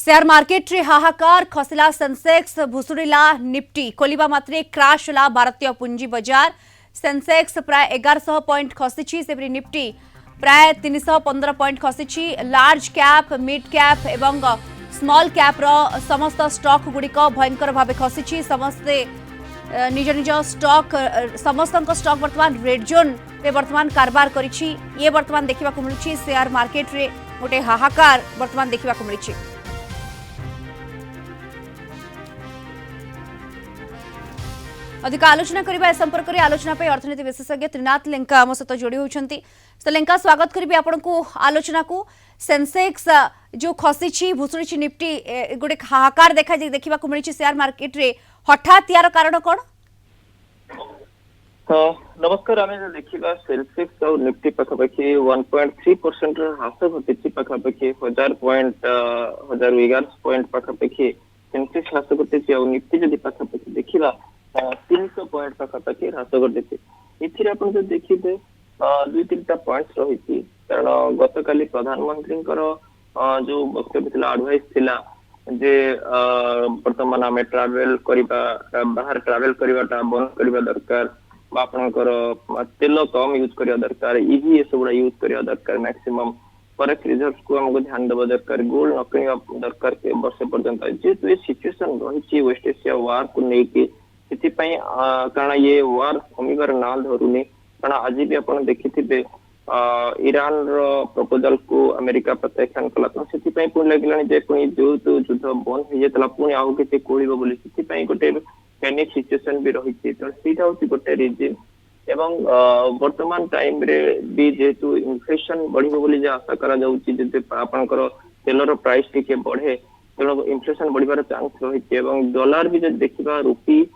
Share market रे हाहाकार खसला सेंसेक्स भुसुड़िला निफ्टी खोलिबा मात्रे क्राश होला भारतीय पुंजी बाजार सेंसेक्स प्राय 1100 पॉइंट खसिछि सेपरि निफ्टी प्राय 315 पॉइंट खसिछि लार्ज कैप मिड कैप एवं स्मॉल कैप रो समस्त स्टॉक गुड़िक भयंकर भावे खसिछि समस्ते निज निज स्टॉक समस्त स्टॉक वर्तमान रेड जोन रे वर्तमान कारबार करिछि ये वर्तमान देखिबा को मिलछि शेयर मार्केट रे गोटे हाहाकार वर्तमान देखिबा को मिलछि। अधिक आलोचना करबा संपर्क में आलोचना पे अर्थनीति विशेषज्ञ त्रिनाथ लेंका आम सहित जोड़ी होती लेंका स्वागत करी आपण को आलोचना को सेंसेक्स जो खसी भुसुड़ी निफ्टी गोटे हाहाकार देखा मिली शेयर मार्केट रे हठात यार कारण कौन? नमस्कार आम देखा सेंसेक्स और निफ्टी पाखापाखि 1.3% ह्रास घटी पाखापाखि 1000 पॉइंट 1100 पॉइंट पाखापाखि सेंसेक्स ह्रास घटी और निफ्टी जदि पाखापाखि देखा 300 पॉइंट पाखापाखि ह्रास घटी एथिरे आपण जो देखिबे दुई तीनटा पॉइंट्स रही कारण गत काली प्रधानमंत्री जो वक्तव्य थिला एडवाइस थिला जे वर्तमान आम ट्रैवल करबा बाहर ट्रैवल करबाटा बंद करबा दरकार बा आपनकर तेल कम यूज करबा दरकार ईवी ये सब यूज करबा दरकार मैक्सिमम फॉरेक्स रिजर्व्स को हमको ध्यान देबा दरकार गोल्ड न किनबा दरकार के वर्ष पर्यंत जे तो ये सिचुएशन रही वेस्ट एशिया वार को लेके कारण ये वार कमिबार ना धरुनी कारण आज भी आप देखिथे ईरान प्रपोजल को अमेरिका प्रत्याख्यान कला तो से पुणी लगे जो युद्ध बंद हो जाता पुणी आउ कि कोड़ गोटे पैनिक सिचुएसन भी रही तेणु सीटा हूँ गोटे रिजन एवं वर्तमान टाइम रे भी जेहेतु इनफ्लेशन बढ़ आशा कर तेलर प्राइस टी बढ़े तेणु इनफ्लेशन बढ़िबार चांस रही डॉलर भी देखा रुपी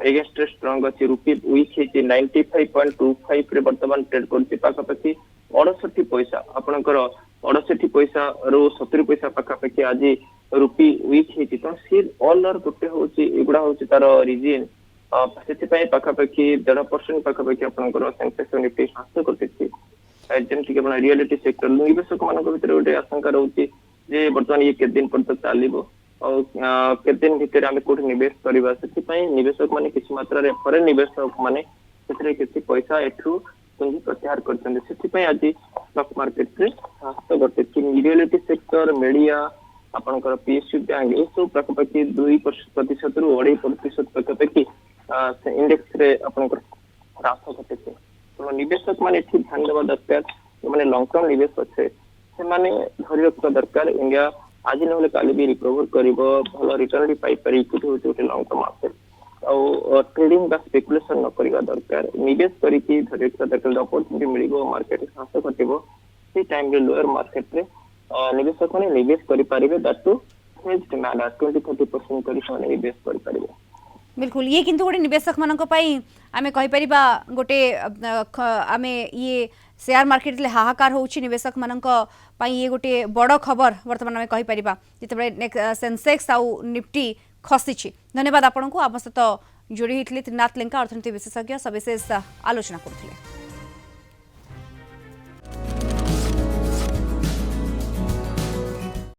एगेंस्ट स्ट्रॉन्ग अच्छी रुपी वीक है 95.25 रे वर्तमान ट्रेड करछि पाखापाखि 68 पैसा आपनकर 68 पैसा रो 70 पैसा पाखापाखि आज रुपी वीक है तो सी ऑल आर गोटे होछि एगुडा होछि तार रीजन सेति पय पाखापाखि 1.5% पाखापाखि आपनकर सेंसेक्स निफ्टी ह्रास करछि जेमति कि अपन रियलिटी सेक्टर निवेशक मानक भितर गोटे आशंका रहउछि जे वर्तमान ये केत दिन पर्यंत चलिबो और केत दिन भितर आमे कोठी निवेश करबा से निवेशक माने किसी मात्रा रे फॉरेन निवेशक माने सेतरे किसी पैसा एठू पुंजी प्रत्याहार करछन से आज स्टॉक मार्केट रे ह्रास घटे कि रियलिटी सेक्टर मीडिया आपनकर पीएसयू बैंक ए सब पाखापाखि 2% रु 2.5% पाखापाखि इंडेक्स रे आपनकर ह्रास घटे तो निवेशक माने ठीक ध्यान देवा दरकार माने लॉन्ग टर्म निवेश अच्छे से माने धरि रखा दरकार इंडिया आज ना काली भी रिकवर करिवो भलो रिटर्न भी पाई पारी इक्विटी होते होते लॉन्ग टर्म एसेट और ट्रेडिंग बा स्पेकुलेशन न करिवा दरकार निवेश करी की धरि रखा दरकार अपॉर्चुनिटी मिलिबो मार्केट ह्रास घटिबो से टाइम रे लोअर मार्केट रे निवेशक माने निवेश करि पारिबे दैट टू फेज्ड मैनर 20-30% करी माने निवेश करि पारिबे। बिल्कुल ये किंतु गोटे निवेशक मानक पई आमे कहि परिबा गोटे आमे ये शेयर मार्केट ले हाहाकार होउछि निवेशक मानक पई ये गोटे बड़ खबर वर्तमान आमे कहि परिबा जेते सेंसेक्स आउ निफ्टी खसिछि। धन्यवाद आपन को आम सहित जोड़ी होइतले त्रिनाथ लेंका अर्थनीति विशेषज्ञ सविशेष आलोचना करथिले।